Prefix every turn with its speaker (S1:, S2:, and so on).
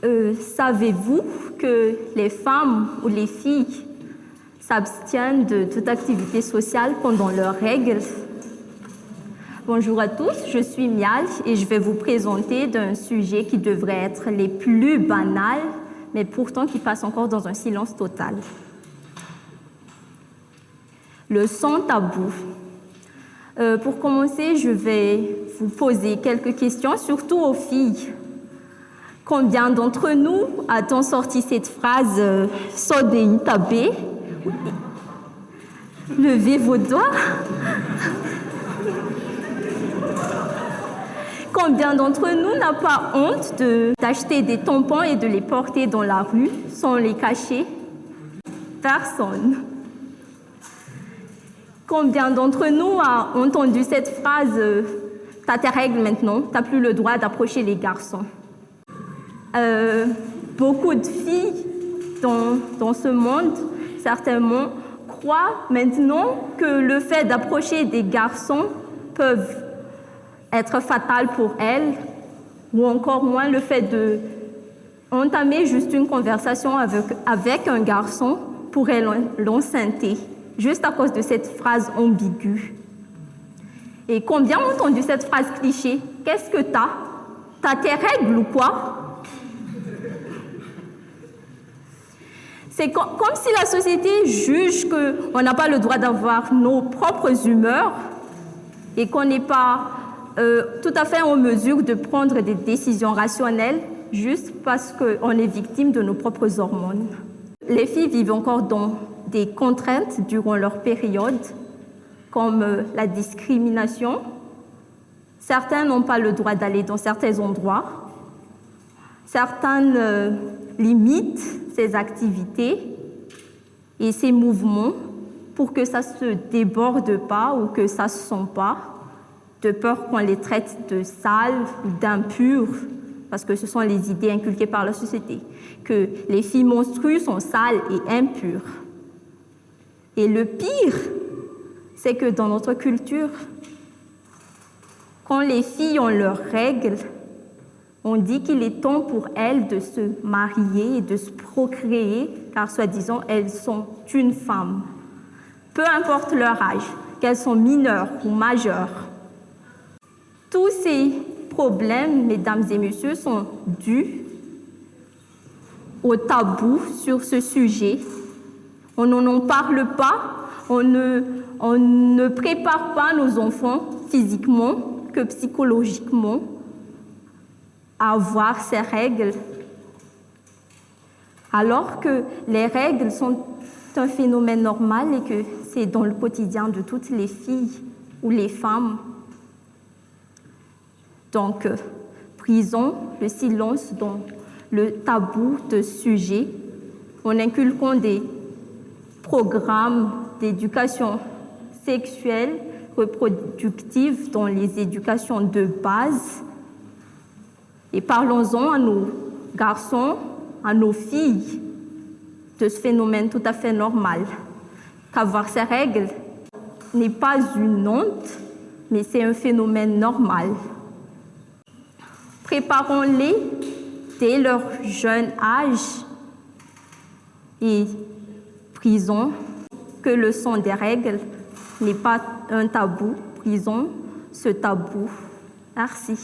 S1: Savez-vous que les femmes ou les filles s'abstiennent de toute activité sociale pendant leurs règles? Bonjour à tous, je suis Mial et je vais vous présenter d'un sujet qui devrait être les plus banals, mais pourtant qui passe encore dans un silence total. Le sang tabou. Pour commencer, je vais vous poser quelques questions, surtout aux filles. Combien d'entre nous a-t-on sorti cette phrase « Sodei tabé » ? Levez vos doigts. Combien d'entre nous n'a pas honte d'acheter des tampons et de les porter dans la rue sans les cacher? Personne. Combien d'entre nous a entendu cette phrase « T'as tes règles maintenant, t'as plus le droit d'approcher les garçons ». Beaucoup de filles dans ce monde, certainement, croient maintenant que le fait d'approcher des garçons peut être fatal pour elles, ou encore moins le fait d'entamer juste une conversation avec un garçon pourrait l'enceinte, juste à cause de cette phrase ambiguë. Et combien ont entendu cette phrase cliché? Qu'est-ce que t'as? T'as tes règles ou quoi? C'est comme si la société juge qu'on n'a pas le droit d'avoir nos propres humeurs et qu'on n'est pas tout à fait en mesure de prendre des décisions rationnelles juste parce qu'on est victime de nos propres hormones. Les filles vivent encore dans des contraintes durant leur période, comme la discrimination. Certains n'ont pas le droit d'aller dans certains endroits. Certaines limitent ces activités et ces mouvements pour que ça ne se déborde pas ou que ça ne se sent pas, de peur qu'on les traite de sales ou d'impures, parce que ce sont les idées inculquées par la société, que les filles menstrues sont sales et impures. Et le pire, c'est que dans notre culture, quand les filles ont leurs règles, on dit qu'il est temps pour elles de se marier et de se procréer, car soi-disant, elles sont une femme. Peu importe leur âge, qu'elles sont mineures ou majeures. Tous ces problèmes, mesdames et messieurs, sont dus au tabou sur ce sujet. On n'en parle pas, on ne prépare pas nos enfants physiquement que psychologiquement à avoir ces règles, alors que les règles sont un phénomène normal et que c'est dans le quotidien de toutes les filles ou les femmes. Donc, brisons le silence dans le tabou de ce sujet en inculquant des programmes d'éducation sexuelle, reproductive dans les éducations de base. Et parlons-en à nos garçons, à nos filles, de ce phénomène tout à fait normal. Qu'avoir ces règles n'est pas une honte, mais c'est un phénomène normal. Préparons-les dès leur jeune âge et brisons que le sang des règles n'est pas un tabou. Brisons ce tabou. Merci.